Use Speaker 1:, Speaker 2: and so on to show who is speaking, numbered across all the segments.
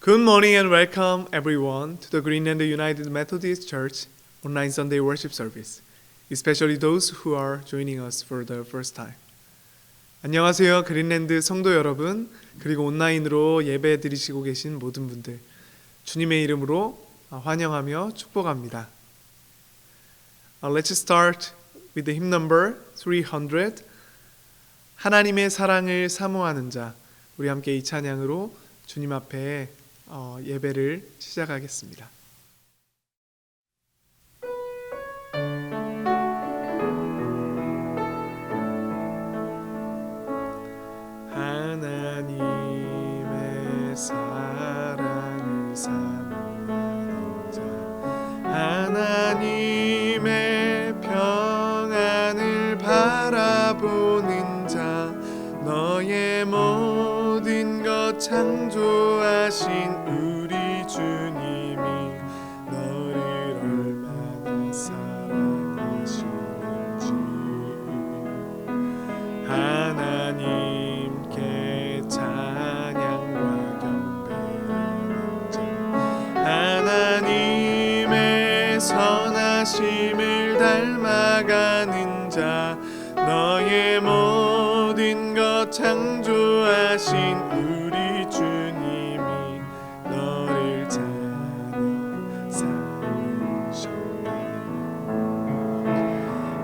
Speaker 1: Good morning and welcome everyone to the Greenland United Methodist Church online Sunday worship service, especially those who are joining us for the first time. 안녕하세요, 그린랜드 성도 여러분, 그리고 온라인으로 예배 드리시고 계신 모든 분들, 주님의 이름으로 환영하며 축복합니다. Let's start with the hymn number 300. 하나님의 사랑을 사모하는 자. 우리 함께 이 찬양으로 주님 앞에 예배를 시작하겠습니다. 하나님의 사랑을 사모하는 자, 하나님의 평안을 바라보는 자, 너의 모든 것 창조하신 우리 주님이 너를 얼마나 사랑하시는지, 하나님께 찬양과 경배하는 자, 하나님의 선하심을 닮아가는 자, 너의 모든 것 창조하신 우리 주님이 너를 자녀 삼으셨네.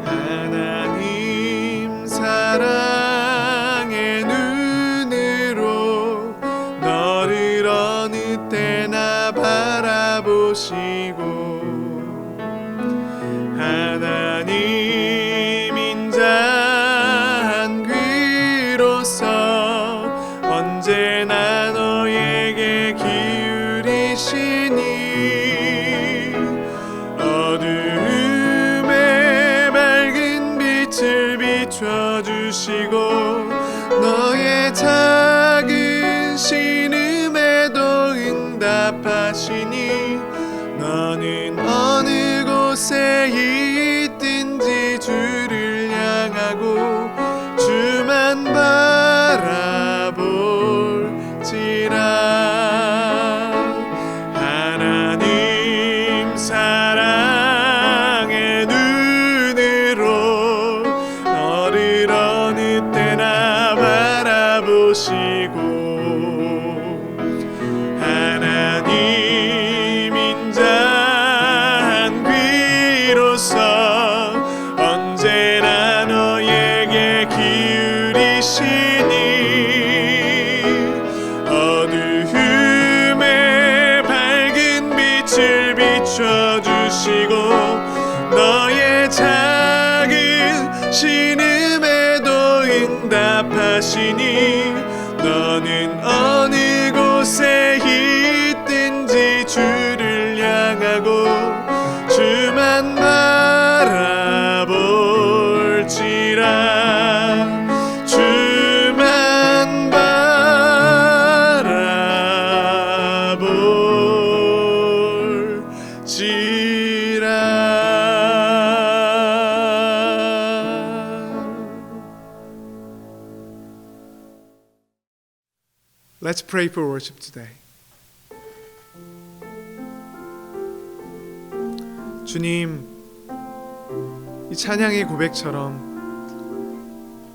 Speaker 1: 하나님 사랑의 눈으로 너를 어느 때나 바라보시고, 하나님 인자한 귀로서 언제나 너에게 기울이시니, 어두움에 밝은 빛을 비춰주시고, 너의 작은 신음에도 응답하시니, 너는 어느 곳에 있든지 주를 향하고 주만 바라볼지라. 하나님 사랑의 눈으로 너를 어느 때나 바라보시고, 하나님 인자한 귀로서 언제나 너에게 기울이시니, 어두움에 밝은 빛을 비춰주시고, 너의 작은 신음에도 응답하시니, 너는 어느 곳에 있든지 주를 향하고 주만 바라볼지라. 주만 바라볼지라. Let's pray for worship today. 주님, 이 찬양의 고백처럼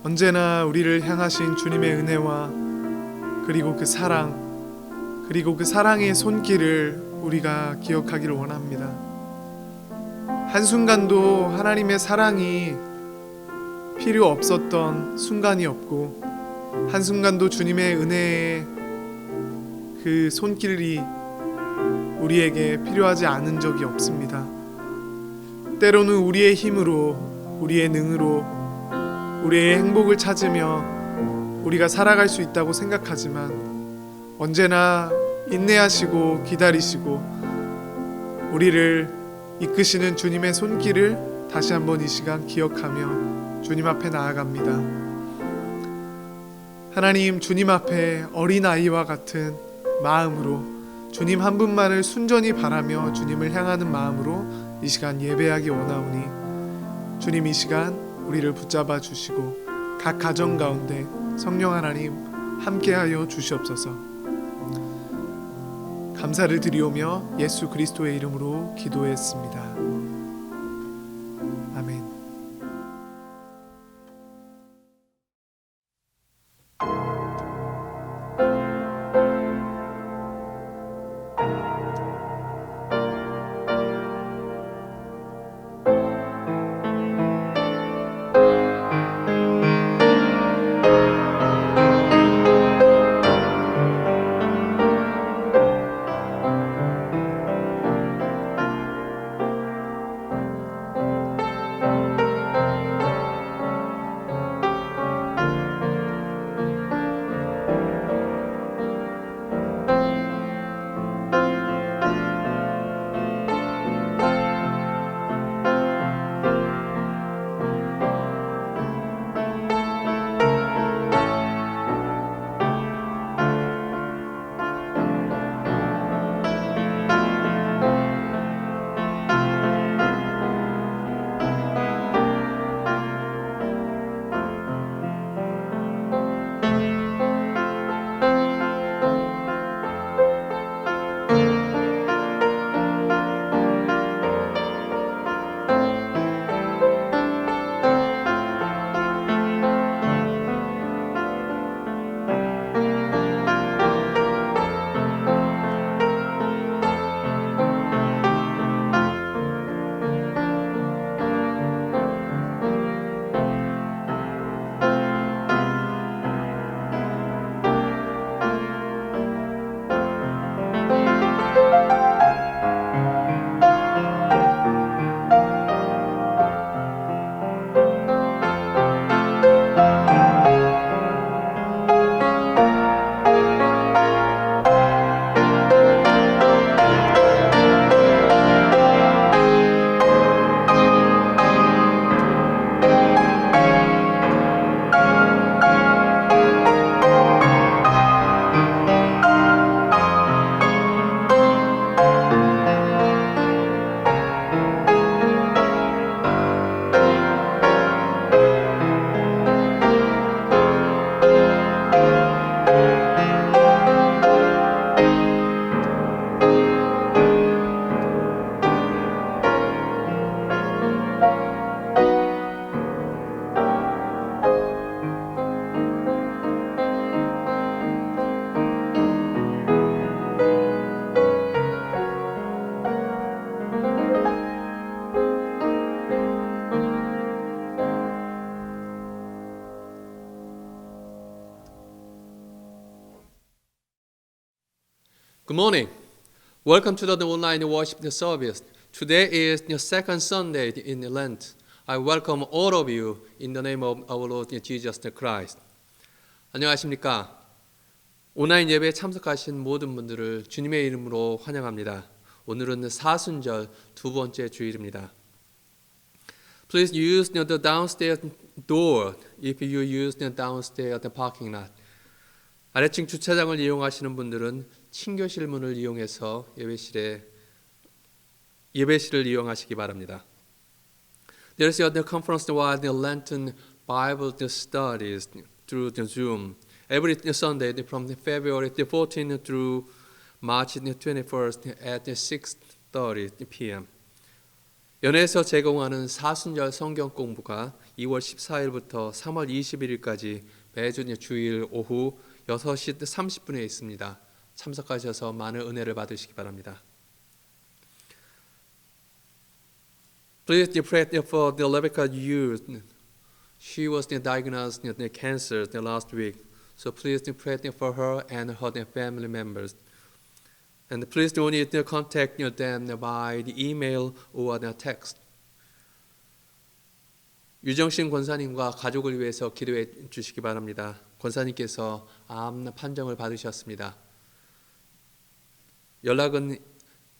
Speaker 1: 언제나 우리를 향하신 주님의 은혜와 그리고 그 사랑, 그리고 그 사랑의 손길을 우리가 기억하기를 원합니다. 한순간도 하나님의 사랑이 필요 없었던 순간이 없고, 한순간도 주님의 은혜의 그 손길이 우리에게 필요하지 않은 적이 없습니다. 때로는 우리의 힘으로, 우리의 능으로 우리의 행복을 찾으며 우리가 살아갈 수 있다고 생각하지만, 언제나 인내하시고 기다리시고 우리를 이끄시는 주님의 손길을 다시 한번 이 시간 기억하며 주님 앞에 나아갑니다. 하나님, 주님 앞에 어린아이와 같은 마음으로, 주님 한 분만을 순전히 바라며 주님을 향하는 마음으로 이 시간 예배하기 원하오니, 주님 이 시간 우리를 붙잡아 주시고 각 가정 가운데 성령 하나님 함께하여 주시옵소서. 감사를 드리오며 예수 그리스도의 이름으로 기도했습니다. 아멘.
Speaker 2: Good morning. Welcome to the online worship service. Today is the second Sunday in Lent. I welcome all of you in the name of our Lord Jesus Christ. 안녕하십니까? 온라인 예배에 참석하신 모든 분들을 주님의 이름으로 환영합니다. 오늘은 사순절 두 번째 주일입니다. Please use the downstairs door if you use the downstairs parking lot. 아래층 주차장을 이용하시는 분들은 친교실 문을 이용해서 예배실을 이용하시기 바랍니다. There is the conference while the Lenten Bible studies through the Zoom every Sunday from February 14th through March 21st at 6:30 p.m. 연회에서 제공하는 사순절 성경 공부가 2월 14일부터 3월 21일까지 매주 주일 오후 6시 30분에 있습니다. 참석하셔서 많은 은혜를 받으시기 바랍니다. Please pray for the Rebecca Yu. She was diagnosed with cancer last week. So please pray for her and her family members. And please don't need to contact them by the email or the text. 유정신 권사님과 가족을 위해서 기도해 주시기 바랍니다. 권사님께서 암 판정을 받으셨습니다. 연락은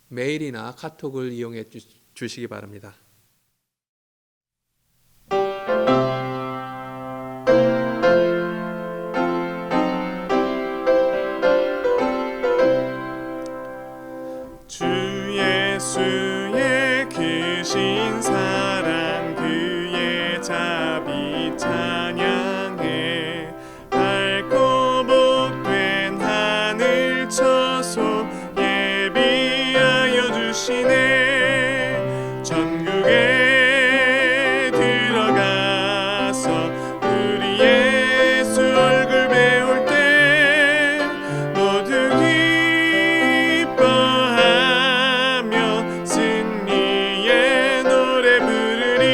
Speaker 2: 메일이나 카톡을 이용해 주시기 바랍니다.
Speaker 3: 주 예수의 크신 사랑 그의 자비 찬양해 밝고 복된 하늘 처소 주시네. 천국에 들어가서 우리 예수 얼굴 배울 때 모두 기뻐하며 승리의 노래 부르리.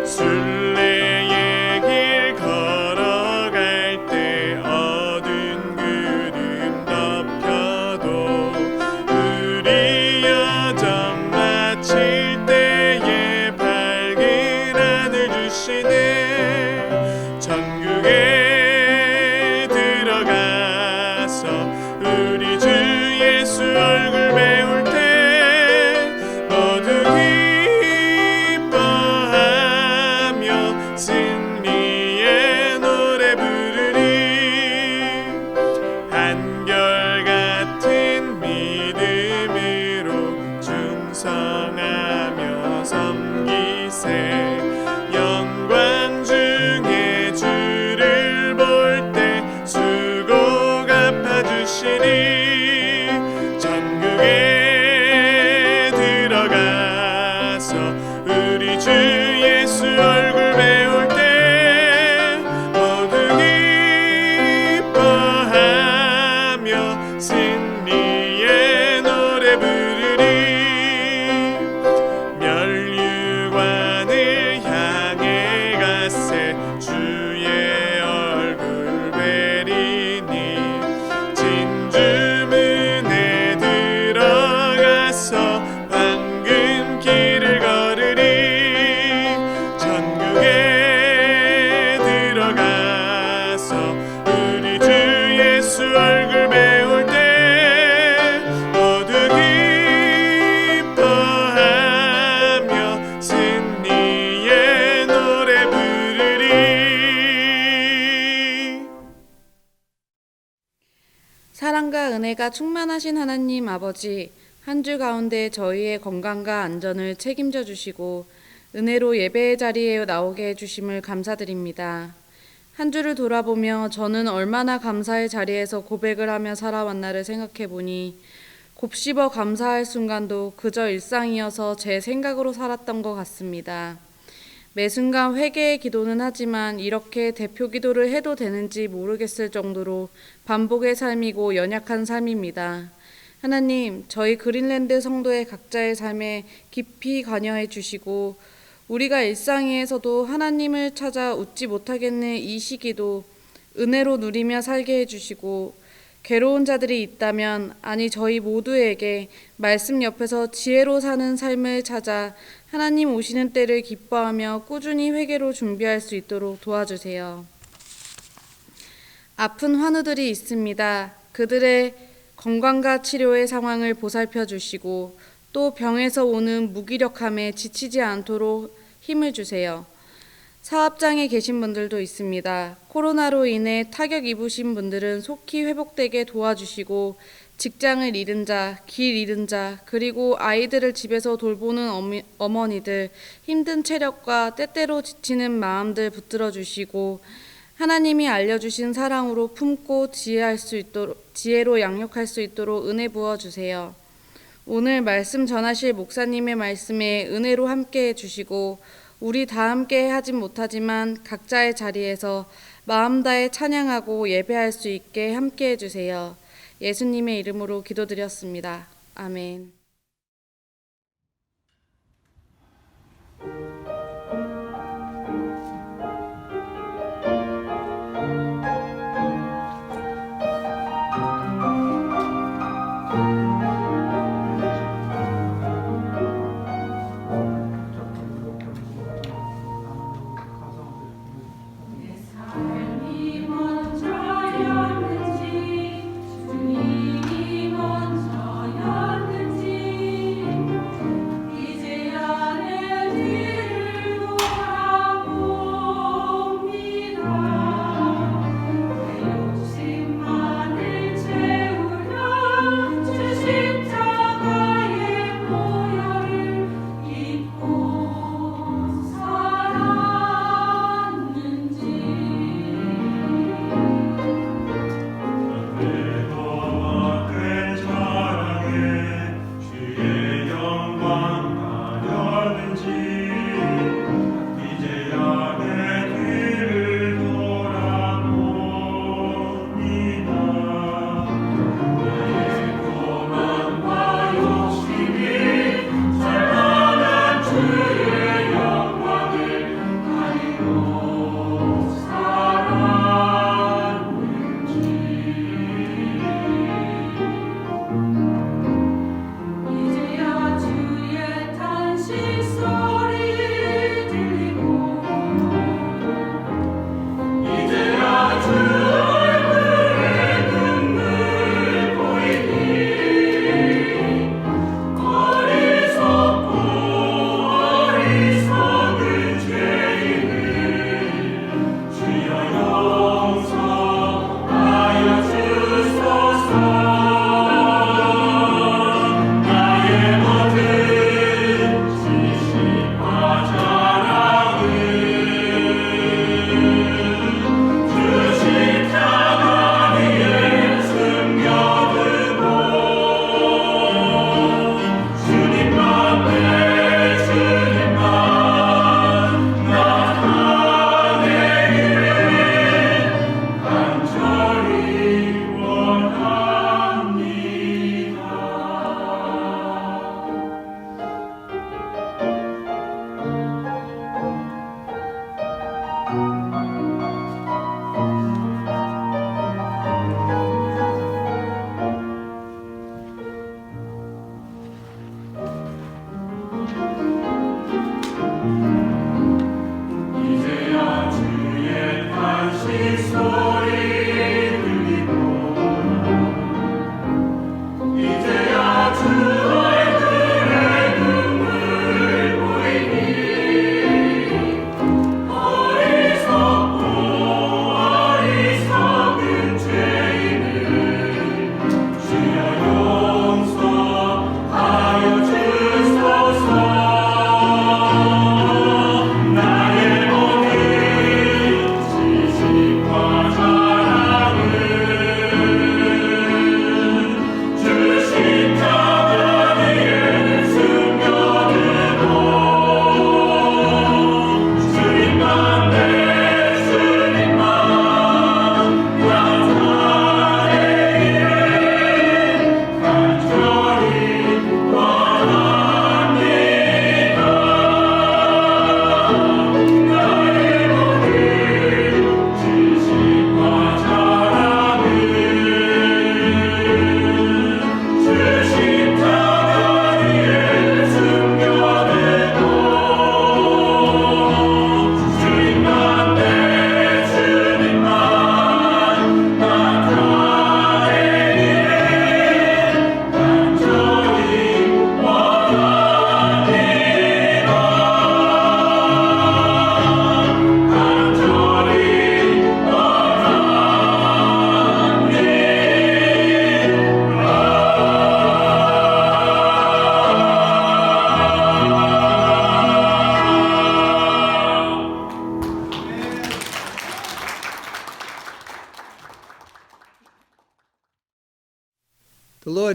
Speaker 3: 순례의 길 걸어갈 때 어두운 구름 덮여도 우리 여정 마칠 때에 밝은 하늘 주시네. 천국에 들어가서 우리 주 예수 얼굴 배울 때 모두 기뻐하며 승리의 노래 부르리. 한결같은 믿음으로 충성하며 섬기세. 영광 중에 주를 볼 때 수고 갚아주시리. 천국에 들어가서 우리 주 예수 얼굴 배울 때 모두 기뻐하며 승리의 노래 부르리. 멸류관을 향해 가세. 주의 얼굴 뵈리니 진주문에 들어가서 황금 길을 걸으리. 천국에 들어가서 우리 주 예수 얼굴 배울 때 모두 기뻐하며 승리의 노래 부르리.
Speaker 4: 사랑과 은혜가 충만하신 하나님 아버지, 한 주 가운데 저희의 건강과 안전을 책임져 주시고 은혜로 예배의 자리에 나오게 해주심을 감사드립니다. 한 주를 돌아보며 저는 얼마나 감사의 자리에서 고백을 하며 살아왔나를 생각해 보니 곱씹어 감사할 순간도 그저 일상이어서 제 생각으로 살았던 것 같습니다. 매 순간 회개의 기도는 하지만 이렇게 대표 기도를 해도 되는지 모르겠을 정도로 반복의 삶이고 연약한 삶입니다. 하나님, 저희 그린랜드 성도의 각자의 삶에 깊이 관여해 주시고 우리가 일상에서도 하나님을 찾아 웃지 못하겠는 이 시기도 은혜로 누리며 살게 해주시고 괴로운 자들이 있다면, 아니 저희 모두에게 말씀 옆에서 지혜로 사는 삶을 찾아 하나님 오시는 때를 기뻐하며 꾸준히 회개로 준비할 수 있도록 도와주세요. 아픈 환우들이 있습니다. 그들의 건강과 치료의 상황을 보살펴 주시고 또 병에서 오는 무기력함에 지치지 않도록 힘을 주세요. 사업장에 계신 분들도 있습니다. 코로나로 인해 타격 입으신 분들은 속히 회복되게 도와주시고 직장을 잃은 자, 길 잃은 자, 그리고 아이들을 집에서 돌보는 어머니들, 힘든 체력과 때때로 지치는 마음들 붙들어 주시고 하나님이 알려주신 사랑으로 품고 지혜로 양육할 수 있도록 은혜 부어주세요. 오늘 말씀 전하실 목사님의 말씀에 은혜로 함께해 주시고 우리 다 함께 하진 못하지만 각자의 자리에서 마음 다해 찬양하고 예배할 수 있게 함께해 주세요. 예수님의 이름으로 기도드렸습니다. 아멘.
Speaker 5: 주님이 먼저였는지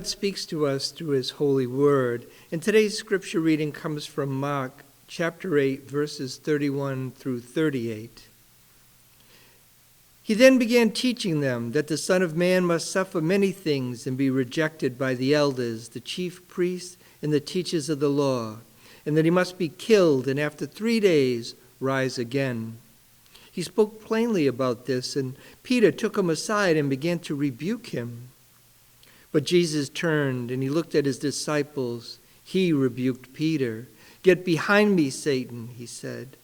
Speaker 5: God speaks to us through his holy word. And today's scripture reading comes from Mark chapter 8, verses 31 through 38. He then began teaching them that the Son of Man must suffer many things and be rejected by the elders, the chief priests, and the teachers of the law, and that he must be killed and after 3 days rise again. He spoke plainly about this, and Peter took him aside and began to rebuke him. But Jesus turned and he looked at his disciples. He rebuked Peter. "Get behind me, Satan," he said.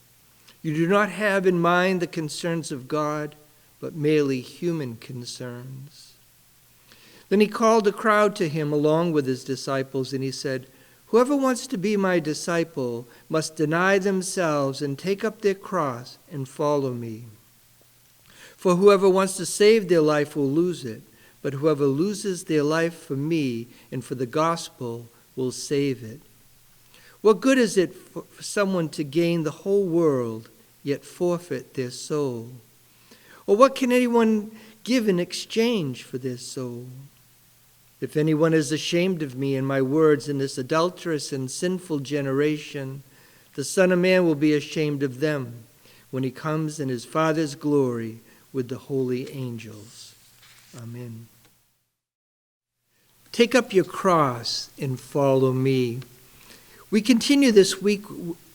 Speaker 5: "You do not have in mind the concerns of God, but merely human concerns." Then he called the crowd to him along with his disciples, and he said, "Whoever wants to be my disciple must deny themselves and take up their cross and follow me. For whoever wants to save their life will lose it, but whoever loses their life for me and for the gospel will save it. What good is it for someone to gain the whole world, yet forfeit their soul? Or what can anyone give in exchange for their soul? If anyone is ashamed of me and my words in this adulterous and sinful generation, the Son of Man will be ashamed of them when he comes in his Father's glory with the holy angels." Amen. Take up your cross and follow me. We continue this week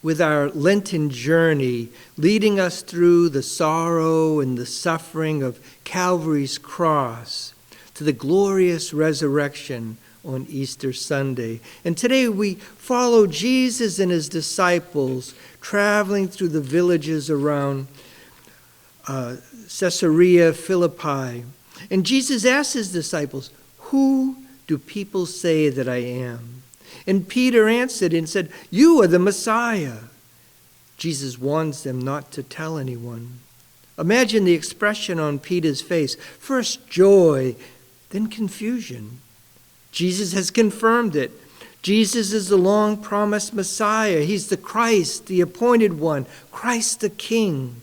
Speaker 5: with our Lenten journey, leading us through the sorrow and the suffering of Calvary's cross to the glorious resurrection on Easter Sunday. And today we follow Jesus and his disciples traveling through the villages around Caesarea Philippi. And Jesus asked his disciples, "Who do people say that I am?" And Peter answered and said, "You are the Messiah." Jesus warns them not to tell anyone. Imagine the expression on Peter's face. First joy, then confusion. Jesus has confirmed it. Jesus is the long-promised Messiah. He's the Christ, the appointed one, Christ the King.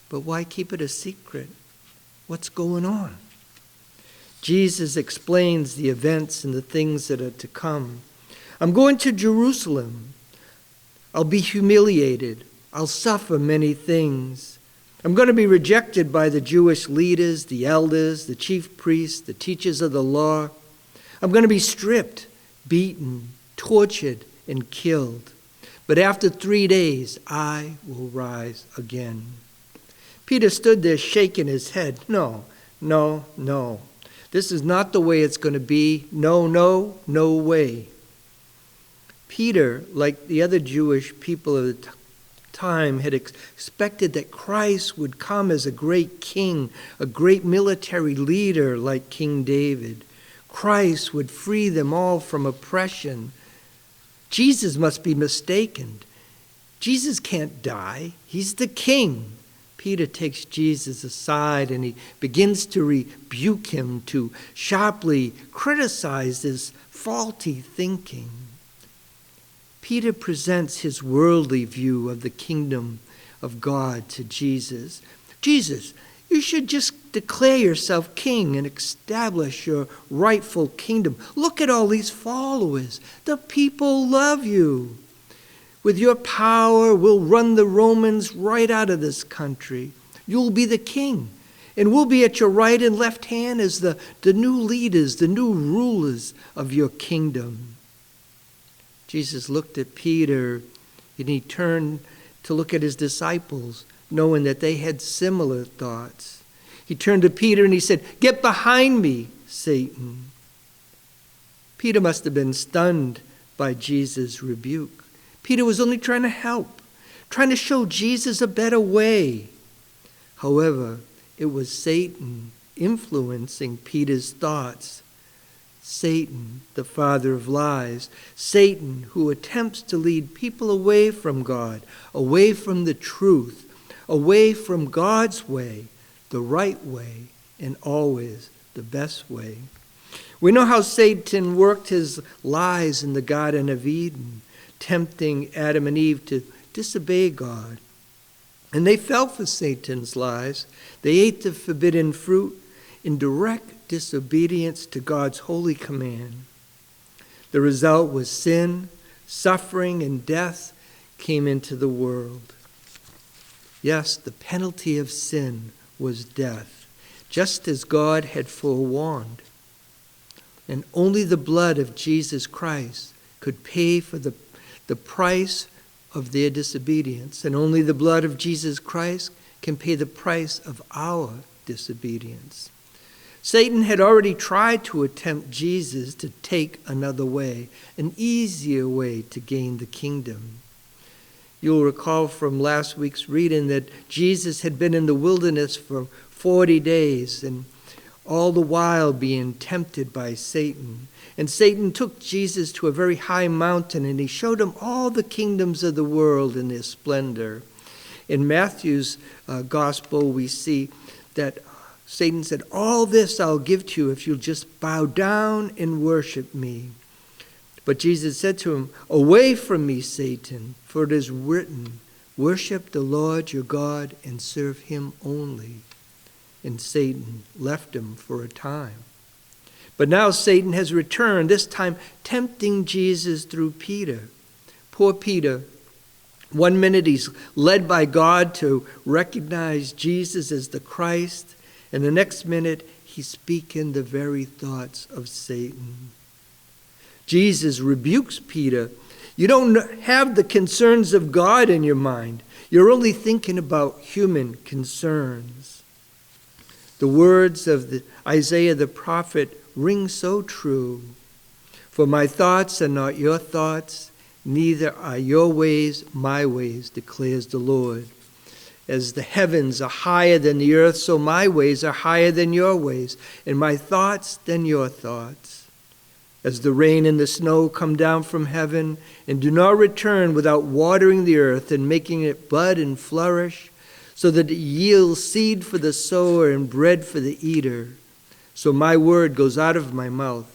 Speaker 5: But why keep it a secret? What's going on? Jesus explains the events and the things that are to come. "I'm going to Jerusalem. I'll be humiliated. I'll suffer many things. I'm going to be rejected by the Jewish leaders, the elders, the chief priests, the teachers of the law. I'm going to be stripped, beaten, tortured, and killed. But after 3 days, I will rise again." Peter stood there shaking his head. No. This is not the way it's going to be. No way. Peter, like the other Jewish people of the time, had expected that Christ would come as a great king, a great military leader like King David. Christ would free them all from oppression. Jesus must be mistaken. Jesus can't die. He's the king. Peter takes Jesus aside and he begins to rebuke him, to sharply criticize his faulty thinking. Peter presents his worldly view of the kingdom of God to Jesus. "Jesus, you should just declare yourself king and establish your rightful kingdom. Look at all these followers. The people love you. With your power, we'll run the Romans right out of this country. You'll be the king, and we'll be at your right and left hand as the new leaders, the new rulers of your kingdom." Jesus looked at Peter, and he turned to look at his disciples, knowing that they had similar thoughts. He turned to Peter and he said, "Get behind me, Satan." Peter must have been stunned by Jesus' rebuke. Peter was only trying to help, trying to show Jesus a better way. However, it was Satan influencing Peter's thoughts. Satan, the father of lies. Satan, who attempts to lead people away from God, away from the truth, away from God's way, the right way, and always the best way. We know how Satan worked his lies in the Garden of Eden, tempting Adam and Eve to disobey God. And they fell for Satan's lies. They ate the forbidden fruit in direct disobedience to God's holy command. The result was sin, suffering, and death came into the world. Yes, the penalty of sin was death, just as God had forewarned. And only the blood of Jesus Christ could pay for the price of their disobedience. And only the blood of Jesus Christ can pay the price of our disobedience. Satan had already tried to tempt Jesus to take another way, an easier way to gain the kingdom. You'll recall from last week's reading that Jesus had been in the wilderness for 40 days and all the while being tempted by Satan. And Satan took Jesus to a very high mountain and he showed him all the kingdoms of the world in their splendor. In Matthew's gospel, we see that Satan said, "All this I'll give to you if you'll just bow down and worship me." But Jesus said to him, "Away from me, Satan, for it is written, worship the Lord your God and serve him only." And Satan left him for a time. But now Satan has returned, this time tempting Jesus through Peter. Poor Peter. One minute he's led by God to recognize Jesus as the Christ, and the next minute he's speaking the very thoughts of Satan. Jesus rebukes Peter. You don't have the concerns of God in your mind. You're only thinking about human concerns. The words of Isaiah the prophet ring so true. For my thoughts are not your thoughts, neither are your ways my ways, declares the Lord. As the heavens are higher than the earth, so my ways are higher than your ways, and my thoughts than your thoughts. As the rain and the snow come down from heaven and do not return without watering the earth and making it bud and flourish, so that it yields seed for the sower and bread for the eater, so my word goes out of my mouth.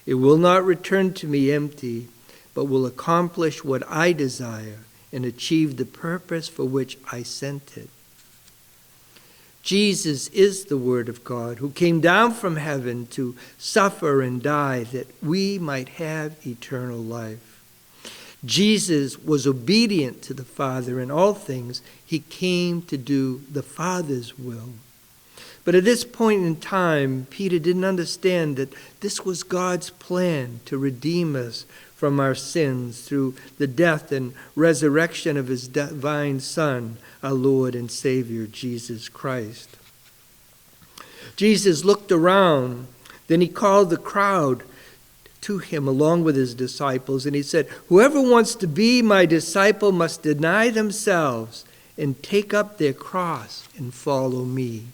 Speaker 5: It will not return to me empty, but will accomplish what I desire and achieve the purpose for which I sent it. Jesus is the Word of God who came down from heaven to suffer and die that we might have eternal life. Jesus was obedient to the Father in all things. He came to do the Father's will. But at this point in time, Peter didn't understand that this was God's plan to redeem us from our sins through the death and resurrection of his divine Son, our Lord and Savior, Jesus Christ. Jesus looked around, then he called the crowd to him along with his disciples, and he said, "Whoever wants to be my disciple must deny themselves and take up their cross and follow me."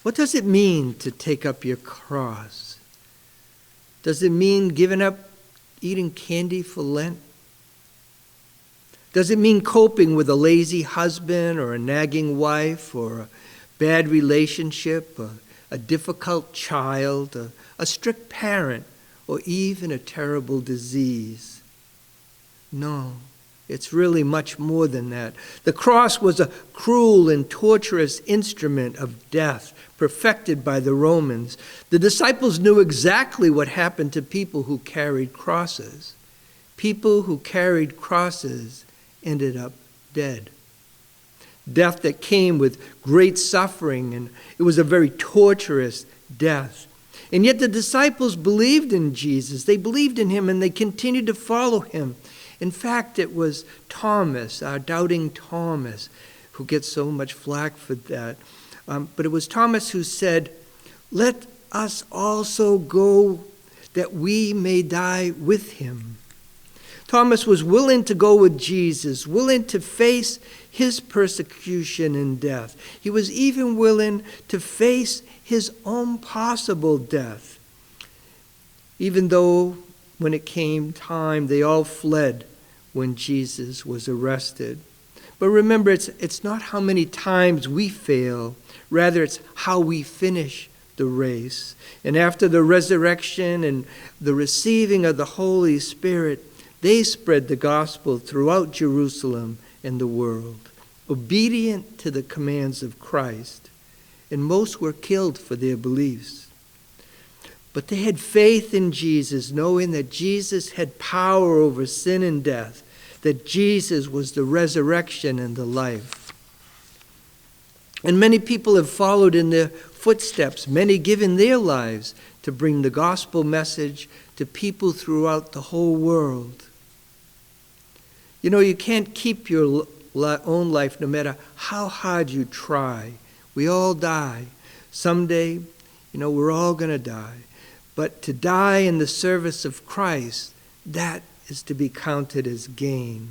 Speaker 5: What does it mean to take up your cross? Does it mean giving up eating candy for Lent? Does it mean coping with a lazy husband or a nagging wife or a bad relationship, a difficult child, a strict parent, or even a terrible disease? No, it's really much more than that. The cross was a cruel and torturous instrument of death perfected by the Romans. The disciples knew exactly what happened to people who carried crosses. People who carried crosses ended up dead. Death that came with great suffering, and it was a very torturous death. And yet the disciples believed in Jesus. They believed in him and they continued to follow him. In fact, it was Thomas, our doubting Thomas, who gets so much flack for that. But it was Thomas who said, "Let us also go that we may die with him." Thomas was willing to go with Jesus, willing to face his persecution and death. He was even willing to face his own possible death. Even though when it came time, they all fled when Jesus was arrested. But remember, it's not how many times we fail. Rather, it's how we finish the race. And after the resurrection and the receiving of the Holy Spirit, they spread the gospel throughout Jerusalem and the world, obedient to the commands of Christ. and most were killed for their beliefs. But they had faith in Jesus, knowing that Jesus had power over sin and death, that Jesus was the resurrection and the life. And many people have followed in their footsteps, many given their lives to bring the gospel message to people throughout the whole world. You know, you can't keep your own life no matter how hard you try. We all die. Someday, we're all going to die. But to die in the service of Christ, that is to be counted as gain.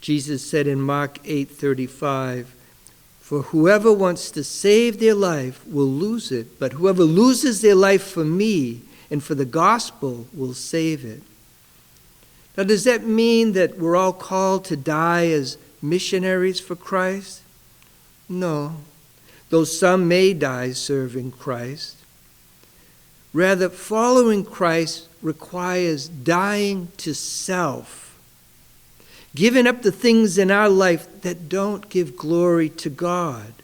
Speaker 5: Jesus said in Mark 8:35, "For whoever wants to save their life will lose it, but whoever loses their life for me and for the gospel will save it." Now, does that mean that we're all called to die as missionaries for Christ? No, though some may die serving Christ. Rather, following Christ requires dying to self, giving up the things in our life that don't give glory to God.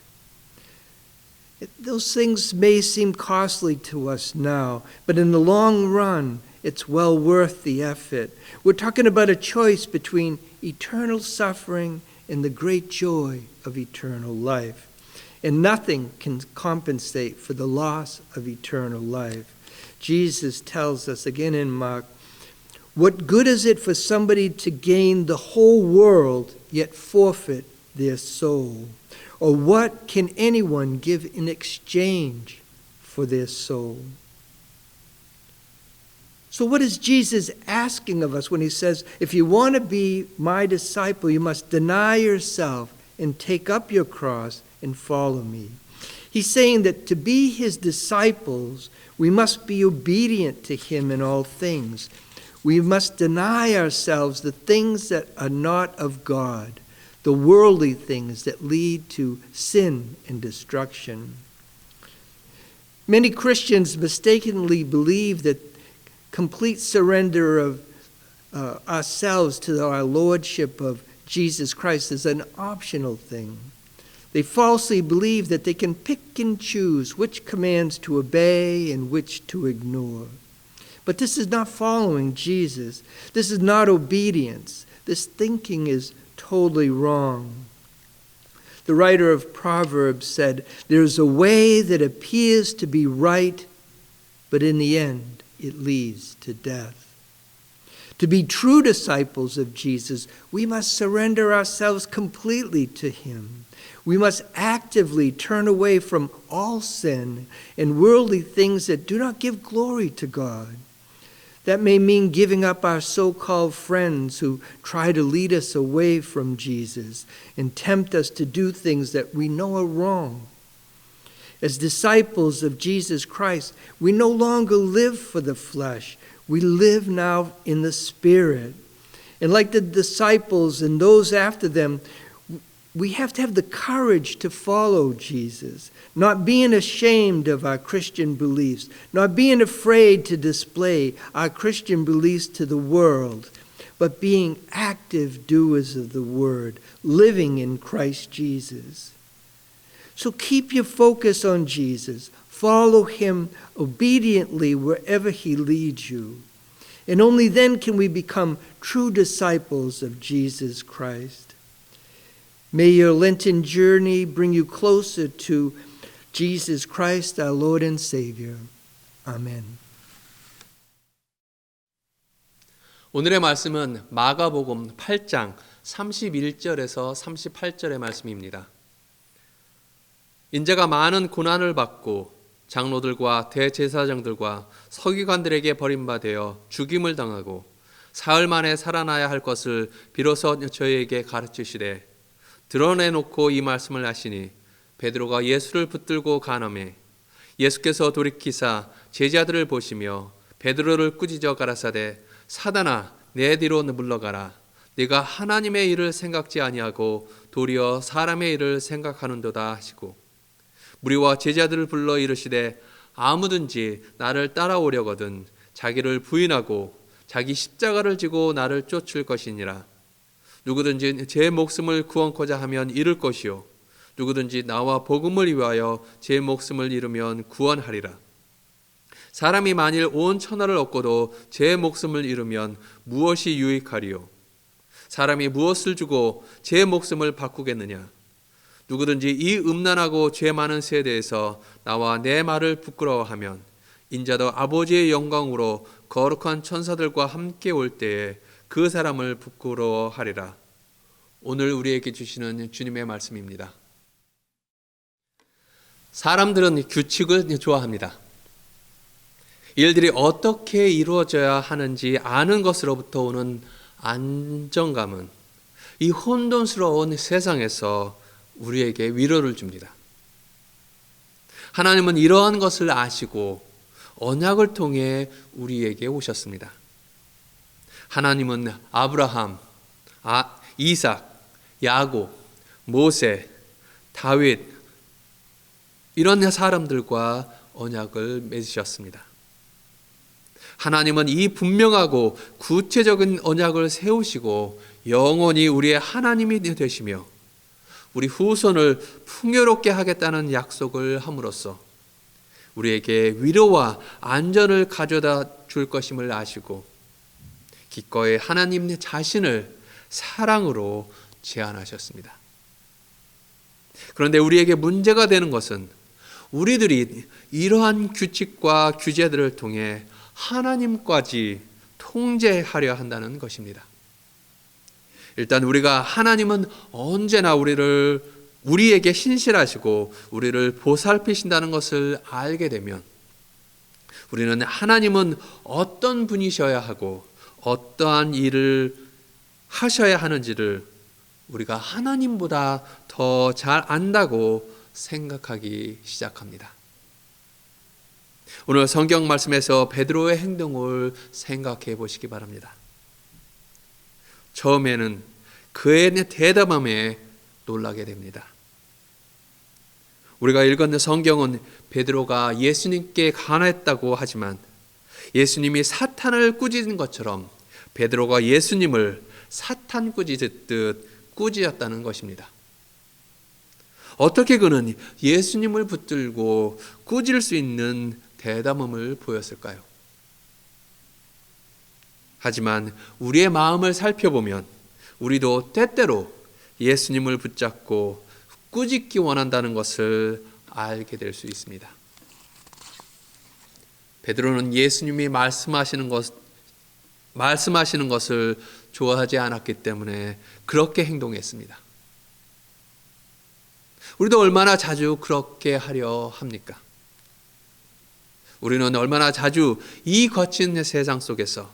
Speaker 5: Those things may seem costly to us now, but in the long run, it's well worth the effort. We're talking about a choice between eternal suffering and the great joy of eternal life. And nothing can compensate for the loss of eternal life. Jesus tells us again in Mark, "What good is it for somebody to gain the whole world yet forfeit their soul? Or what can anyone give in exchange for their soul?" So what is Jesus asking of us when he says, if you want to be my disciple, you must deny yourself and take up your cross and follow me? He's saying that to be his disciples, we must be obedient to him in all things. We must deny ourselves the things that are not of God, the worldly things that lead to sin and destruction. Many Christians mistakenly believe that complete surrender of ourselves to our lordship of Jesus Christ is an optional thing. They falsely believe that they can pick and choose which commands to obey and which to ignore. But this is not following Jesus. This is not obedience. This thinking is totally wrong. The writer of Proverbs said, "There's a way that appears to be right, but in the end it leads to death." To be true disciples of Jesus, we must surrender ourselves completely to him. We must actively turn away from all sin and worldly things that do not give glory to God. That may mean giving up our so-called friends who try to lead us away from Jesus and tempt us to do things that we know are wrong. As disciples of Jesus Christ, we no longer live for the flesh. We live now in the Spirit. And like the disciples and those after them, we have to have the courage to follow Jesus, not being ashamed of our Christian beliefs, not being afraid to display our Christian beliefs to the world, but being active doers of the word, living in Christ Jesus. So keep your focus on Jesus. Follow him obediently wherever he leads you. And only then can we become true disciples of Jesus Christ. May your Lenten journey bring you closer to Jesus Christ, our Lord and Savior. Amen.
Speaker 2: 오늘의 말씀은 마가복음 8장 31절에서 38절의 말씀입니다. 인자가 많은 고난을 받고 장로들과 대제사장들과 서기관들에게 버림받아 죽임을 당하고 사흘 만에 살아나야 할 것을 비로소 저희에게 가르치시되 드러내놓고 이 말씀을 하시니 베드로가 예수를 붙들고 간험해 예수께서 돌이키사 제자들을 보시며 베드로를 꾸짖어 가라사대 사단아 내 뒤로 물러가라 네가 하나님의 일을 생각지 아니하고 도리어 사람의 일을 생각하는도다 하시고 무리와 제자들을 불러 이르시되 아무든지 나를 따라오려거든 자기를 부인하고 자기 십자가를 지고 나를 쫓을 것이니라. 누구든지 제 목숨을 구원코자 하면 잃을 것이요 누구든지 나와 복음을 위하여 제 목숨을 잃으면 구원하리라. 사람이 만일 온 천하를 얻고도 제 목숨을 잃으면 무엇이 유익하리요? 사람이 무엇을 주고 제 목숨을 바꾸겠느냐? 누구든지 이 음란하고 죄 많은 세대에서 나와 내 말을 부끄러워하면 인자도 아버지의 영광으로 거룩한 천사들과 함께 올 때에 그 사람을 부끄러워하리라. 오늘 우리에게 주시는 주님의 말씀입니다. 사람들은 규칙을 좋아합니다. 일들이 어떻게 이루어져야 하는지 아는 것으로부터 오는 안정감은 이 혼돈스러운 세상에서 우리에게 위로를 줍니다. 하나님은 이러한 것을 아시고 언약을 통해 우리에게 오셨습니다. 하나님은 아브라함, 이삭, 야곱, 모세, 다윗 이런 사람들과 언약을 맺으셨습니다. 하나님은 이 분명하고 구체적인 언약을 세우시고 영원히 우리의 하나님이 되시며 우리 후손을 풍요롭게 하겠다는 약속을 함으로써 우리에게 위로와 안전을 가져다 줄 것임을 아시고 기꺼이 하나님 자신을 사랑으로 제안하셨습니다. 그런데 우리에게 문제가 되는 것은 우리들이 이러한 규칙과 규제들을 통해 하나님까지 통제하려 한다는 것입니다. 일단 우리가 하나님은 언제나 우리에게 신실하시고 우리를 보살피신다는 것을 알게 되면 우리는 하나님은 어떤 분이셔야 하고 어떠한 일을 하셔야 하는지를 우리가 하나님보다 더 잘 안다고 생각하기 시작합니다. 오늘 성경 말씀에서 베드로의 행동을 생각해 보시기 바랍니다. 처음에는 그의 대담함에 놀라게 됩니다. 우리가 읽은 성경은 베드로가 예수님께 간했다고 하지만 예수님이 사탄을 꾸짖은 것처럼 베드로가 예수님을 사탄 꾸짖듯 꾸짖었다는 것입니다. 어떻게 그는 예수님을 붙들고 꾸짖을 수 있는 대담함을 보였을까요? 하지만 우리의 마음을 살펴보면 우리도 때때로 예수님을 붙잡고 꾸짖기 원한다는 것을 알게 될 수 있습니다. 베드로는 예수님이 말씀하시는 것을 좋아하지 않았기 때문에 그렇게 행동했습니다. 우리도 얼마나 자주 그렇게 하려 합니까? 우리는 얼마나 자주 이 거친 세상 속에서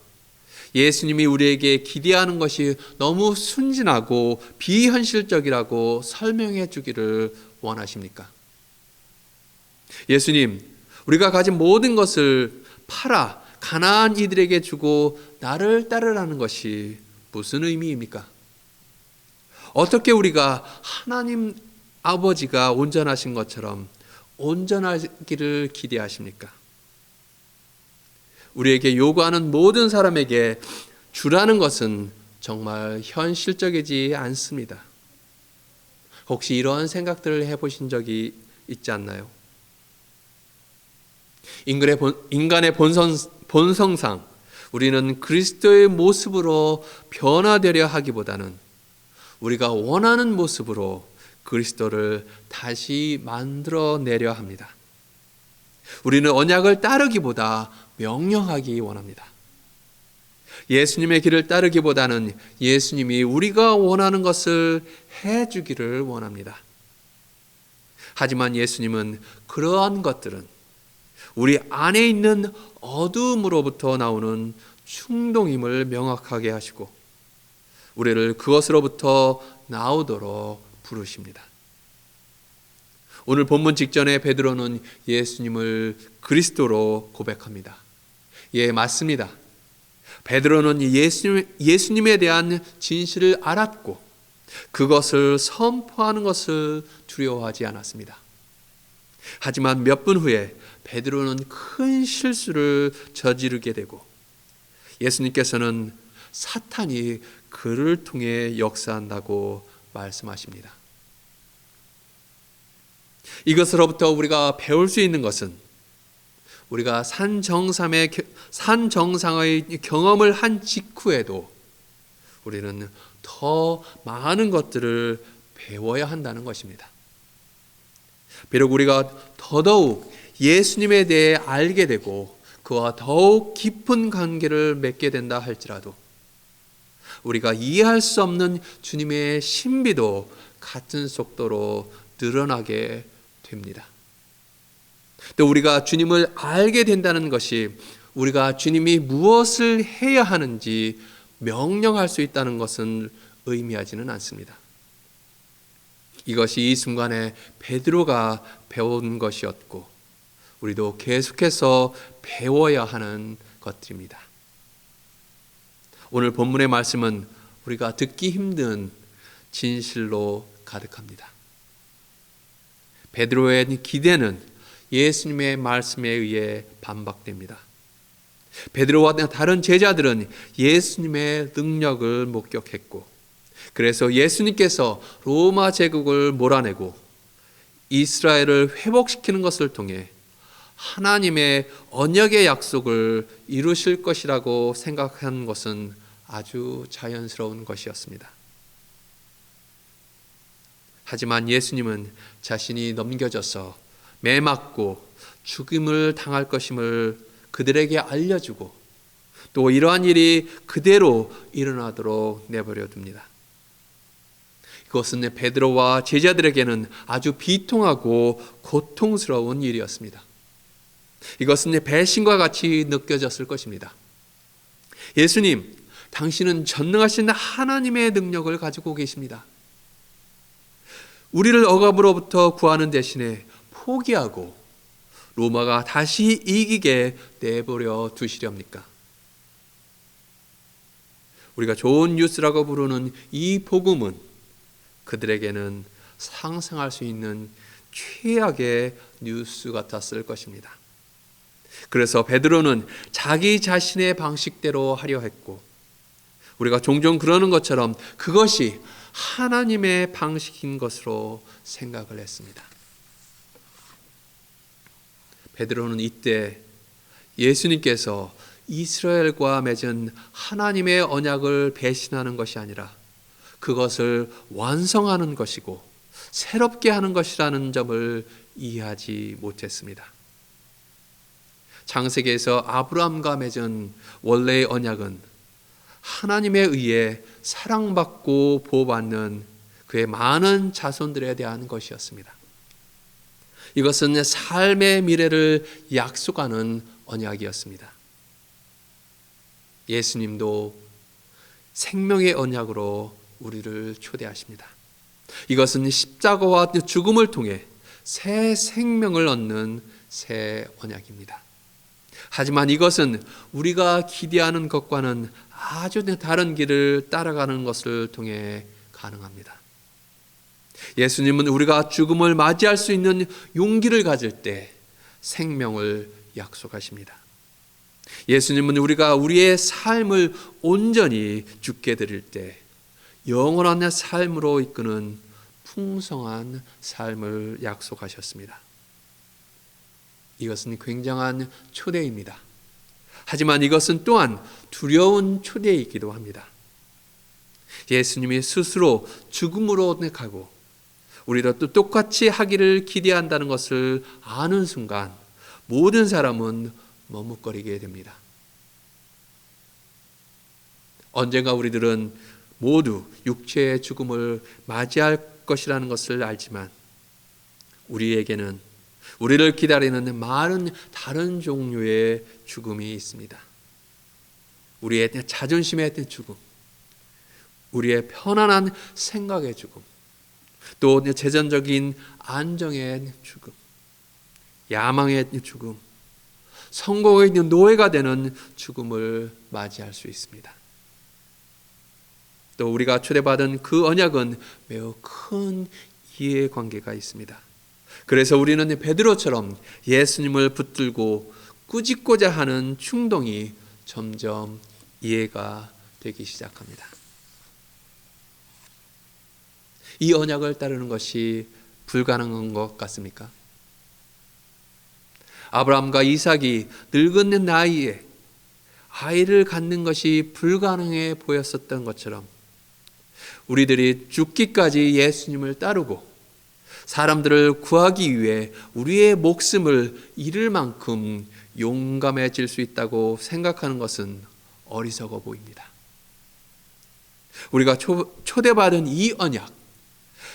Speaker 2: 예수님이 우리에게 기대하는 것이 너무 순진하고 비현실적이라고 설명해 주기를 원하십니까? 예수님, 우리가 가진 모든 것을 팔아 가난한 이들에게 주고 나를 따르라는 것이 무슨 의미입니까? 어떻게 우리가 하나님 아버지가 온전하신 것처럼 온전하기를 기대하십니까? 우리에게 요구하는 모든 사람에게 주라는 것은 정말 현실적이지 않습니다. 혹시 이러한 생각들을 해보신 적이 있지 않나요? 인간의 본성상 우리는 그리스도의 모습으로 변화되려 하기보다는 우리가 원하는 모습으로 그리스도를 다시 만들어내려 합니다. 우리는 언약을 따르기보다 명령하기 원합니다. 예수님의 길을 따르기보다는 예수님이 우리가 원하는 것을 해주기를 원합니다. 하지만 예수님은 그러한 것들은 우리 안에 있는 어두움으로부터 나오는 충동임을 명확하게 하시고 우리를 그것으로부터 나오도록 부르십니다. 오늘 본문 직전에 베드로는 예수님을 그리스도로 고백합니다. 예, 맞습니다. 베드로는 예수님에 대한 진실을 알았고 그것을 선포하는 것을 두려워하지 않았습니다. 하지만 몇 분 후에 베드로는 큰 실수를 저지르게 되고 예수님께서는 사탄이 그를 통해 역사한다고 말씀하십니다. 이것으로부터 우리가 배울 수 있는 것은 우리가 산 정상의 경험을 한 직후에도 우리는 더 많은 것들을 배워야 한다는 것입니다. 비록 우리가 더더욱 예수님에 대해 알게 되고 그와 더욱 깊은 관계를 맺게 된다 할지라도 우리가 이해할 수 없는 주님의 신비도 같은 속도로 늘어나게 됩니다. 또 우리가 주님을 알게 된다는 것이 우리가 주님이 무엇을 해야 하는지 명령할 수 있다는 것은 의미하지는 않습니다. 이것이 이 순간에 베드로가 배운 것이었고 우리도 계속해서 배워야 하는 것들입니다. 오늘 본문의 말씀은 우리가 듣기 힘든 진실로 가득합니다. 베드로의 기대는 예수님의 말씀에 의해 반박됩니다. 베드로와 다른 제자들은 예수님의 능력을 목격했고 그래서 예수님께서 로마 제국을 몰아내고 이스라엘을 회복시키는 것을 통해 하나님의 언약의 약속을 이루실 것이라고 생각한 것은 아주 자연스러운 것이었습니다. 하지만 예수님은 자신이 넘겨져서 매맞고 죽임을 당할 것임을 그들에게 알려주고 또 이러한 일이 그대로 일어나도록 내버려 둡니다. 그것은 베드로와 제자들에게는 아주 비통하고 고통스러운 일이었습니다. 이것은 배신과 같이 느껴졌을 것입니다. 예수님, 당신은 전능하신 하나님의 능력을 가지고 계십니다. 우리를 억압으로부터 구하는 대신에 포기하고 로마가 다시 이기게 내버려 두시렵니까? 우리가 좋은 뉴스라고 부르는 이 복음은 그들에게는 상상할 수 있는 최악의 뉴스 같았을 것입니다. 그래서 베드로는 자기 자신의 방식대로 하려 했고 우리가 종종 그러는 것처럼 그것이 하나님의 방식인 것으로 생각을 했습니다. 베드로는 이때 예수님께서 이스라엘과 맺은 하나님의 언약을 배신하는 것이 아니라 그것을 완성하는 것이고 새롭게 하는 것이라는 점을 이해하지 못했습니다. 창세기에서 아브라함과 맺은 원래의 언약은 하나님에 의해 사랑받고 보호받는 그의 많은 자손들에 대한 것이었습니다. 이것은 삶의 미래를 약속하는 언약이었습니다. 예수님도 생명의 언약으로 우리를 초대하십니다. 이것은 십자가와 죽음을 통해 새 생명을 얻는 새 언약입니다. 하지만 이것은 우리가 기대하는 것과는 아주 다른 길을 따라가는 것을 통해 가능합니다. 예수님은 우리가 죽음을 맞이할 수 있는 용기를 가질 때 생명을 약속하십니다. 예수님은 우리가 우리의 삶을 온전히 주께 드릴 때 영원한 삶으로 이끄는 풍성한 삶을 약속하셨습니다. 이것은 굉장한 초대입니다. 하지만 이것은 또한 두려운 초대이기도 합니다. 예수님이 스스로 죽음으로 가고 우리도 또 똑같이 하기를 기대한다는 것을 아는 순간 모든 사람은 머뭇거리게 됩니다. 언젠가 우리들은 모두 육체의 죽음을 맞이할 것이라는 것을 알지만 우리에게는 우리를 기다리는 많은 다른 종류의 죽음이 있습니다. 우리의 자존심의 죽음, 우리의 편안한 생각의 죽음, 또 재정적인 안정의 죽음, 야망의 죽음, 성공의 노예가 되는 죽음을 맞이할 수 있습니다. 또 우리가 초대받은 그 언약은 매우 큰 이해관계가 있습니다. 그래서 우리는 베드로처럼 예수님을 붙들고 꾸짖고자 하는 충동이 점점 이해가 되기 시작합니다. 이 언약을 따르는 것이 불가능한 것 같습니까? 아브라함과 이삭이 늙은 나이에 아이를 갖는 것이 불가능해 보였었던 것처럼 우리들이 죽기까지 예수님을 따르고 사람들을 구하기 위해 우리의 목숨을 잃을 만큼 용감해질 수 있다고 생각하는 것은 어리석어 보입니다. 우리가 초대받은 이 언약,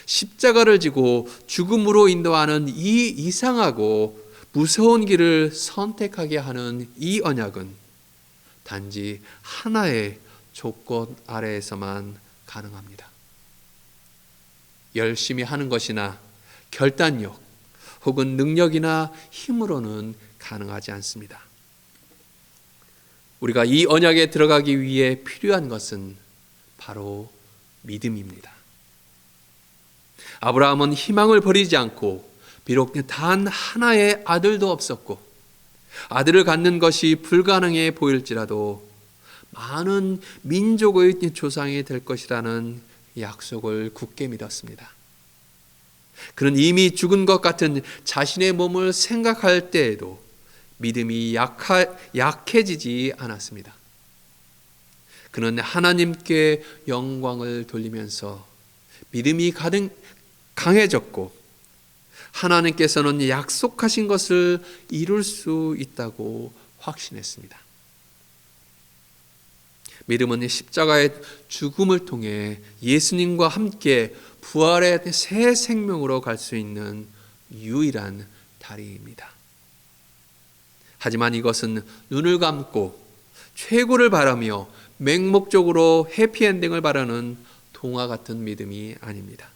Speaker 2: 십자가를 지고 죽음으로 인도하는 이 이상하고 무서운 길을 선택하게 하는 이 언약은 단지 하나의 조건 아래에서만 가능합니다. 열심히 하는 것이나 결단력 혹은 능력이나 힘으로는 가능하지 않습니다. 우리가 이 언약에 들어가기 위해 필요한 것은 바로 믿음입니다. 아브라함은 희망을 버리지 않고 비록 단 하나의 아들도 없었고 아들을 갖는 것이 불가능해 보일지라도 많은 민족의 조상이 될 것이라는 약속을 굳게 믿었습니다. 그는 이미 죽은 것 같은 자신의 몸을 생각할 때에도 믿음이 약해지지 않았습니다. 그는 하나님께 영광을 돌리면서 믿음이 강해졌고 하나님께서는 약속하신 것을 이룰 수 있다고 확신했습니다. 믿음은 십자가의 죽음을 통해 예수님과 함께 부활의 새 생명으로 갈 수 있는 유일한 다리입니다. 하지만 이것은 눈을 감고 최고를 바라며 맹목적으로 해피엔딩을 바라는 동화 같은 믿음이 아닙니다.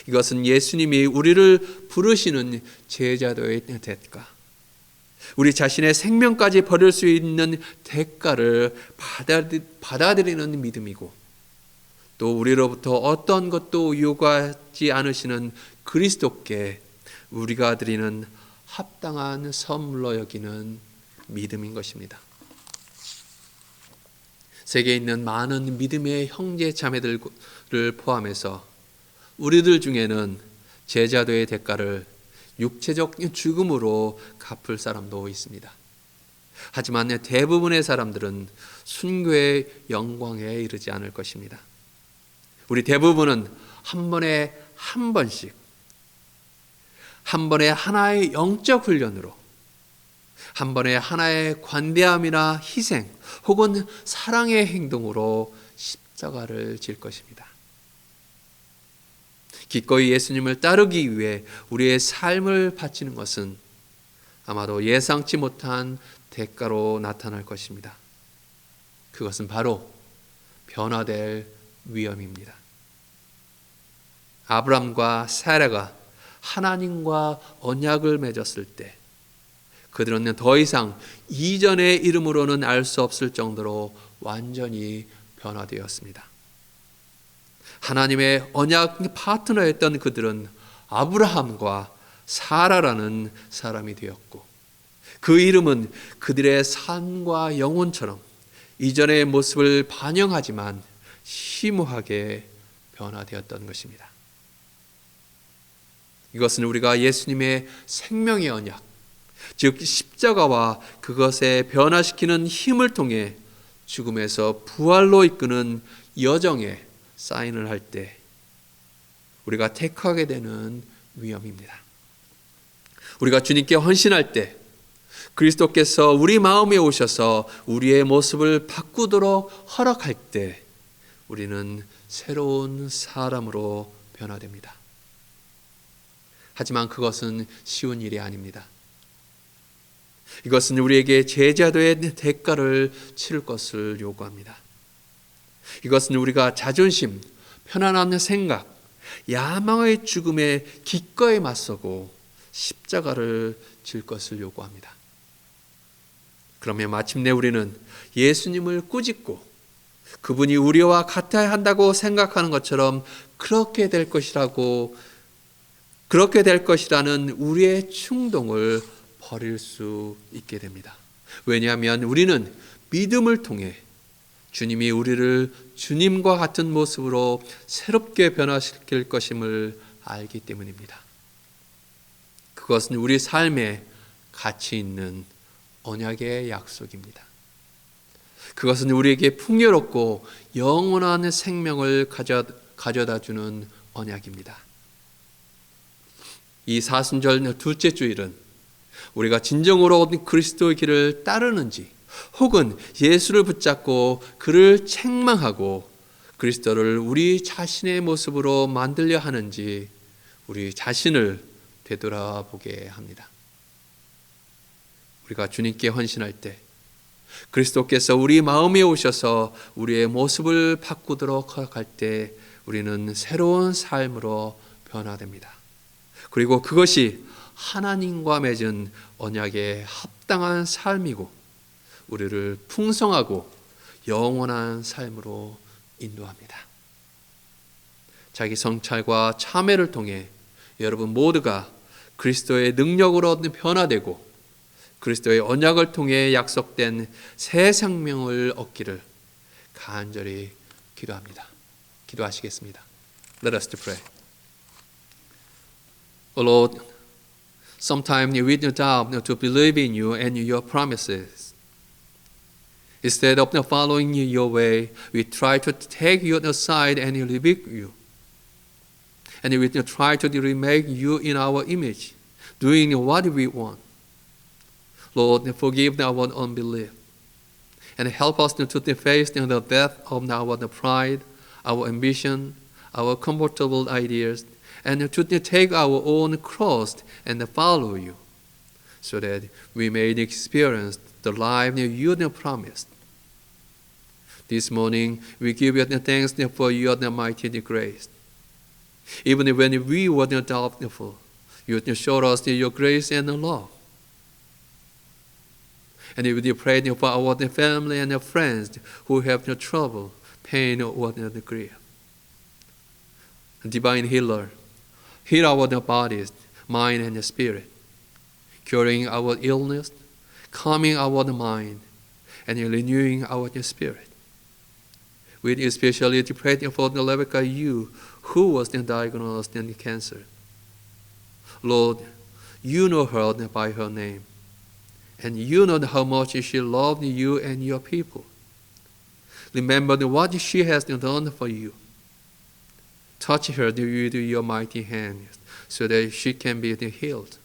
Speaker 2: 이것은 예수님이 우리를 부르시는 제자도의 대가, 우리 자신의 생명까지 버릴 수 있는 대가를 받아들이는 믿음이고 또 우리로부터 어떤 것도 요구하지 않으시는 그리스도께 우리가 드리는 합당한 선물로 여기는 믿음인 것입니다. 세계에 있는 많은 믿음의 형제 자매들을 포함해서 우리들 중에는 제자도의 대가를 육체적 죽음으로 갚을 사람도 있습니다. 하지만 대부분의 사람들은 순교의 영광에 이르지 않을 것입니다. 우리 대부분은 한 번에 한 번씩, 한 번에 하나의 영적 훈련으로, 한 번에 하나의 관대함이나 희생 혹은 사랑의 행동으로 십자가를 질 것입니다. 기꺼이 예수님을 따르기 위해 우리의 삶을 바치는 것은 아마도 예상치 못한 대가로 나타날 것입니다. 그것은 바로 변화될 위험입니다. 아브람과 사라가 하나님과 언약을 맺었을 때 그들은 더 이상 이전의 이름으로는 알 수 없을 정도로 완전히 변화되었습니다. 하나님의 언약 파트너였던 그들은 아브라함과 사라라는 사람이 되었고 그 이름은 그들의 삶과 영혼처럼 이전의 모습을 반영하지만 심오하게 변화되었던 것입니다. 이것은 우리가 예수님의 생명의 언약, 즉 십자가와 그것에 변화시키는 힘을 통해 죽음에서 부활로 이끄는 여정에 사인을 할 때 우리가 택하게 되는 위험입니다. 우리가 주님께 헌신할 때 그리스도께서 우리 마음에 오셔서 우리의 모습을 바꾸도록 허락할 때 우리는 새로운 사람으로 변화됩니다. 하지만 그것은 쉬운 일이 아닙니다. 이것은 우리에게 제자도의 대가를 치를 것을 요구합니다. 이것은 우리가 자존심, 편안한 생각, 야망의 죽음에 기꺼이 맞서고 십자가를 질 것을 요구합니다. 그러면 마침내 우리는 예수님을 꾸짖고 그분이 우리와 같아야 한다고 생각하는 것처럼 그렇게 될 것이라는 우리의 충동을 버릴 수 있게 됩니다. 왜냐하면 우리는 믿음을 통해 주님이 우리를 주님과 같은 모습으로 새롭게 변화시킬 것임을 알기 때문입니다. 그것은 우리 삶에 가치 있는 언약의 약속입니다. 그것은 우리에게 풍요롭고 영원한 생명을 가져다 주는 언약입니다. 이 사순절 둘째 주일은 우리가 진정으로 그리스도의 길을 따르는지 혹은 예수를 붙잡고 그를 책망하고 그리스도를 우리 자신의 모습으로 만들려 하는지 우리 자신을 되돌아보게 합니다. 우리가 주님께 헌신할 때 그리스도께서 우리 마음에 오셔서 우리의 모습을 바꾸도록 할 때 우리는 새로운 삶으로 변화됩니다. 그리고 그것이 하나님과 맺은 언약에 합당한 삶이고 우리를 풍성하고 영원한 삶으로 인도합니다. 자기 성찰과 참회를 통해 여러분 모두가 그리스도의 능력으로 변화되고 그리스도의 언약을 통해 약속된 새 생명을 얻기를 간절히 기도합니다. 기도하시겠습니다. Let us pray. Oh Lord, sometimes we doubt to believe in you and your promises. Instead of following your way, we try to take you aside and rebuke you. And we try to remake you in our image, doing what we want. Lord, forgive our unbelief and help us to face the death of our pride, our ambition, our comfortable ideas, and to take our own cross and follow you, so that we may experience the life you have promised. This morning, we give you thanks for your mighty grace. Even when we were doubtful, you showed us your grace and love. And we pray for our family and friends who have trouble, pain, or grief. Divine Healer, heal our bodies, mind, and spirit, curing our illness, calming our mind, and renewing our spirit. We especially pray for Rebecca Yu, who was diagnosed with cancer. Lord, you know her by her name, and you know how much she loved you and your people. Remember what she has done for you. Touch her with your mighty hand so that she can be healed.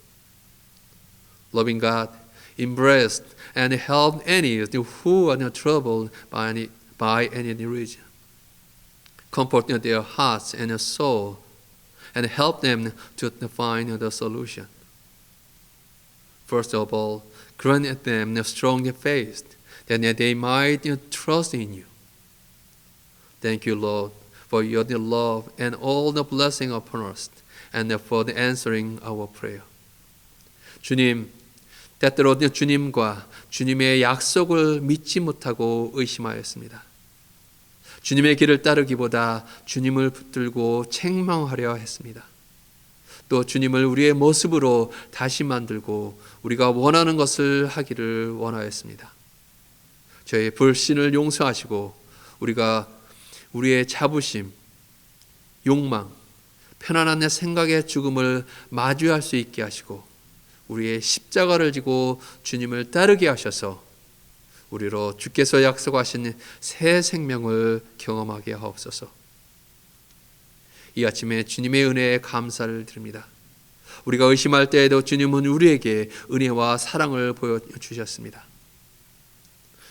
Speaker 2: Loving God, embrace and help any who are troubled by any reason. Comfort their hearts and soul and help them to find the solution. First of all, grant them a strong faith that they might trust in you. Thank you, Lord, for your love and all the blessing upon us, and for the answering our prayer. 주님, 때때로 주님과 주님의 약속을 믿지 못하고 의심하였습니다. 주님의 길을 따르기보다 주님을 붙들고 책망하려 했습니다. 또 주님을 우리의 모습으로 다시 만들고 우리가 원하는 것을 하기를 원하였습니다. 저의 불신을 용서하시고 우리가 우리의 자부심, 욕망, 편안한 생각의 죽음을 마주할 수 있게 하시고 우리의 십자가를 지고 주님을 따르게 하셔서 우리로 주께서 약속하신 새 생명을 경험하게 하옵소서. 이 아침에 주님의 은혜에 감사를 드립니다. 우리가 의심할 때에도 주님은 우리에게 은혜와 사랑을 보여주셨습니다.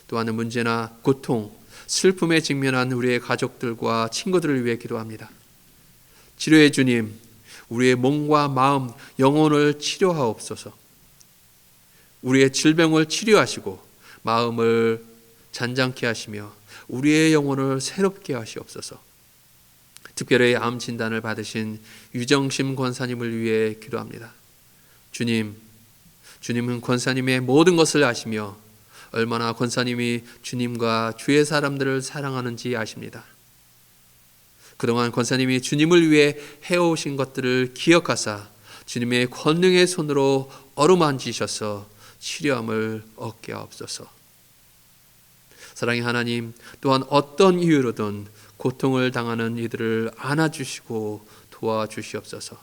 Speaker 2: 또한 문제나 고통, 슬픔에 직면한 우리의 가족들과 친구들을 위해 기도합니다. 치료의 주님, 우리의 몸과 마음, 영혼을 치료하옵소서. 우리의 질병을 치료하시고 마음을 잔잔케 하시며 우리의 영혼을 새롭게 하시옵소서. 특별히 암 진단을 받으신 유정심 권사님을 위해 기도합니다. 주님은 권사님의 모든 것을 아시며 얼마나 권사님이 주님과 주의 사람들을 사랑하는지 아십니다. 그동안 권사님이 주님을 위해 해오신 것들을 기억하사 주님의 권능의 손으로 어루만지셔서 치료함을 얻게 하옵소서. 사랑의 하나님, 또한 어떤 이유로든 고통을 당하는 이들을 안아주시고 도와주시옵소서.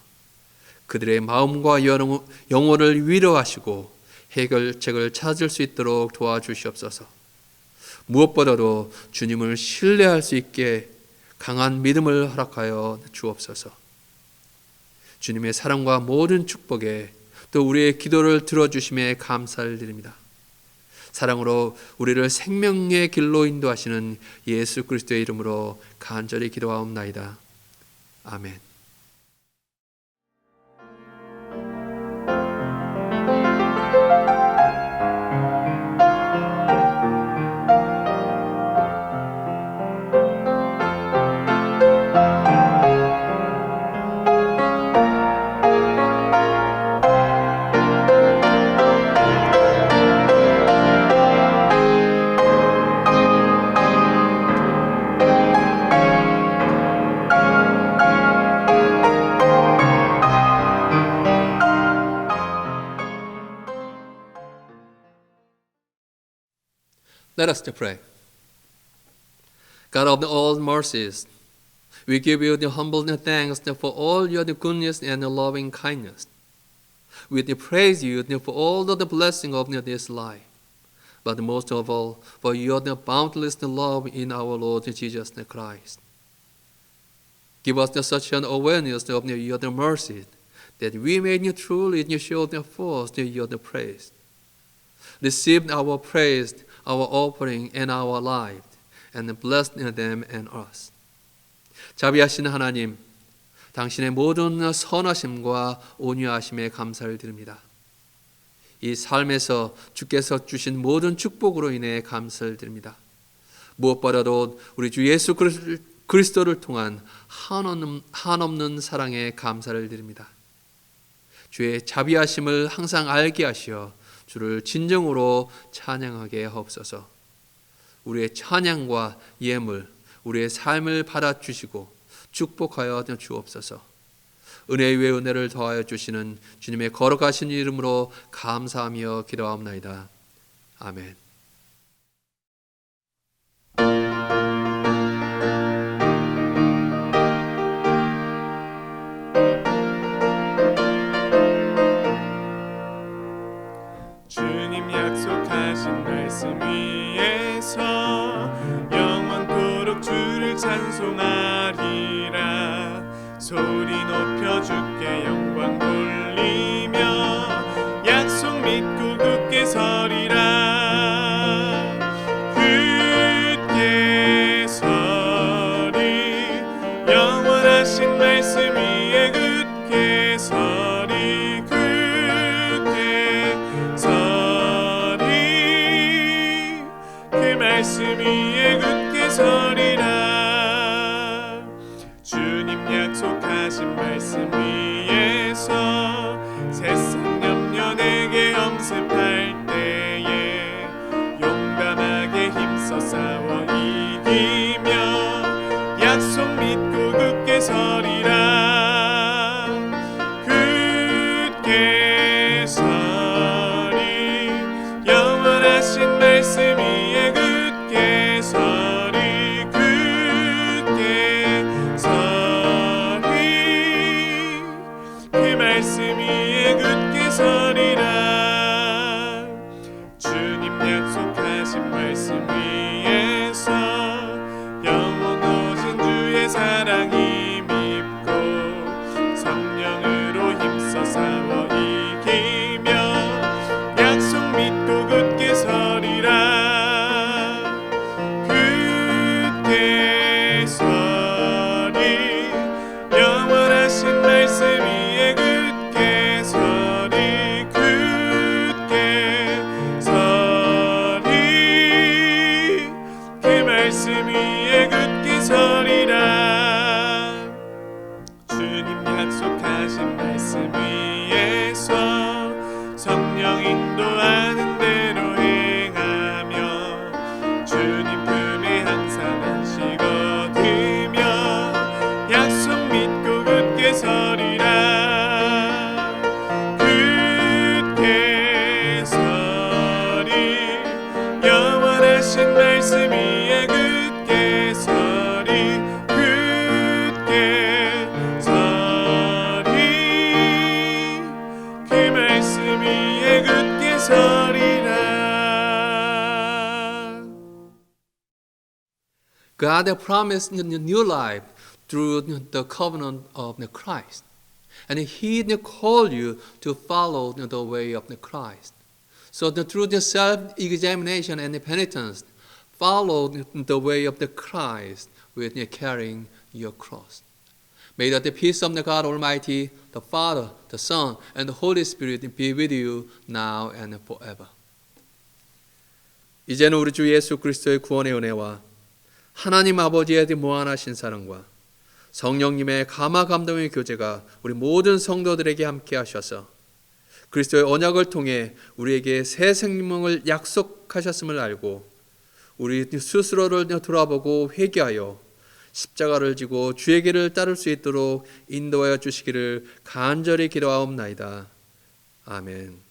Speaker 2: 그들의 마음과 영혼을 위로하시고 해결책을 찾을 수 있도록 도와주시옵소서. 무엇보다도 주님을 신뢰할 수 있게 강한 믿음을 허락하여 주옵소서. 주님의 사랑과 모든 축복에 또 우리의 기도를 들어주심에 감사를 드립니다. 사랑으로 우리를 생명의 길로 인도하시는 예수 그리스도의 이름으로 간절히 기도하옵나이다. 아멘. Let us pray. God of all mercies, we give you the humble thanks for all your goodness and loving kindness. We praise you for all the blessing of this life, but most of all for your boundless love in our Lord Jesus Christ. Give us such an awareness of your mercy that we may truly show forth your praise. Receive our praise, our offering, and our life, and bless them and us. 자비하신 하나님, 당신의 모든 선하심과 온유하심에 감사를 드립니다. 이 삶에서 주께서 주신 모든 축복으로 인해 감사를 드립니다. 무엇보다도 우리 주 예수 그리스도를 통한 한없는 사랑에 감사를 드립니다. 주의 자비하심을 항상 알게 하시어 주를 진정으로 찬양하게 하옵소서. 우리의 찬양과 예물, 우리의 삶을 받아주시고 축복하여 주옵소서. 은혜 위에 은혜를 더하여 주시는 주님의 거룩하신 이름으로 감사하며 기도하옵나이다. 아멘.
Speaker 3: 주님 약속하신 말씀 위에서 영원토록 주를 찬송하리라. 소리 높여 주께 영광 돌리며 약속 믿고 굳게 서리라. 굳게 서리 영원하신 말씀 위에 굳게 서리. 말씀 위에 굳게 서리라. 주님 약속하신 말씀 위에서 세상 염려 내게 엄습할 때에 용감하게 힘써 싸워 이기며 약속 믿고 굳게 서리라. 굳게 서리 영원하신 말씀 위에 굳게 서리. 굳게 서리 그 말씀 위에 굳게 서리라. 주님 약속하신 말씀 위에서 영원 오신 주의 사랑이 밉고 성령으로 힘써 싸워 이기며 약속 믿고 굳게 서리라. 굳게 서리 영원하신 말씀 위에 굳게 서리. 굳게 서리 그 말씀 위에 굳게 서리라. 주님 약속하신 말씀 위에서 성령 인도하는 대로 행하며 주님 품에 항상 안식 얻으며 약속 믿고 굳게 서리라. 굳게 서리 영원하신 말씀 위에 굳게 서리.
Speaker 2: God promised new life through the covenant of Christ. And He called you to follow the way of Christ. So through the self-examination and penitence, follow the way of the Christ with carrying your cross. May the peace of the God Almighty, the Father, the Son, and the Holy Spirit be with you now and forever. 이제는 우리 주 예수 그리스도의 구원의 은혜와 하나님 아버지의 무한하신 사랑과 성령님의 감화 감동의 교제가 우리 모든 성도들에게 함께 하셔서 그리스도의 언약을 통해 우리에게 새 생명을 약속하셨음을 알고 우리 스스로를 돌아보고 회개하여 십자가를 지고 주의 길을 따를 수 있도록 인도하여 주시기를 간절히 기도하옵나이다. 아멘.